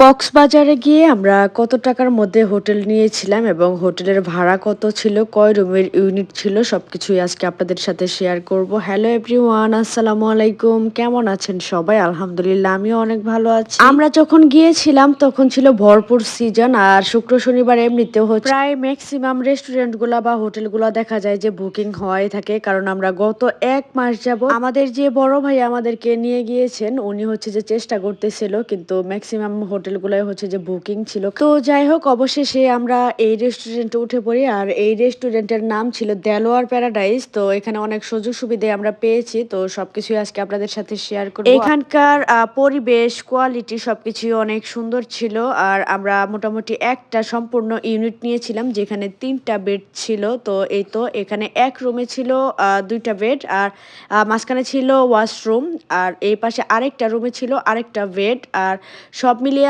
কক্সবাজারে গিয়ে আমরা কত টাকার মধ্যে হোটেল নিয়েছিলাম এবং হোটেলের ভাড়া কত ছিল, কয় রুমের ইউনিট ছিল সবকিছুই আজকে আপনাদের সাথে শেয়ার করব। হ্যালো এভরিওয়ান, আসসালামু আলাইকুম। কেমন আছেন সবাই? আলহামদুলিল্লাহ, আমিও অনেক ভালো আছি। আমরা যখন গিয়েছিলাম তখন ছিল ভরপুর সিজন, আর শুক্র শনিবার এমনিতেও হচ্ছে প্রায় ম্যাক্সিমাম রেস্টুরেন্টগুলা বা হোটেলগুলা দেখা যায় যে বুকিং হওয়াই থাকে। কারণ আমরা গত 1 মাস যাবত আমাদের যে বড় ভাই আমাদেরকে নিয়ে গিয়েছেন, উনি হচ্ছে যে চেষ্টা করতেছিল, কিন্তু ম্যাক্সিমাম হোটেলগুলাই হচ্ছে যে বুকিং ছিল। তো যাই হোক, অবশেষে আমরা এই রেস্টুরেন্টে উঠে পড়ি, আর এই রেস্টুরেন্টের নাম ছিল দেলোয়ার প্যারাডাইস। তো এখানে অনেক সুযোগ সুবিধা আমরা পেয়েছি, তো সবকিছুই আজকে আপনাদের সাথে শেয়ার করব। এখানকার পরিবেশ, কোয়ালিটি সবকিছুই অনেক সুন্দর ছিল। আর আমরা মোটামুটি একটা সম্পূর্ণ ইউনিট নিয়েছিলাম যেখানে 3টা বেড ছিল। তো এই তো এখানে এক রুমে ছিল 2টা বেড, আর মাঝখানে ছিল ওয়াশরুম, আর এই পাশে আরেকটা রুমে ছিল আরেকটা বেড। আর সব মিলিয়ে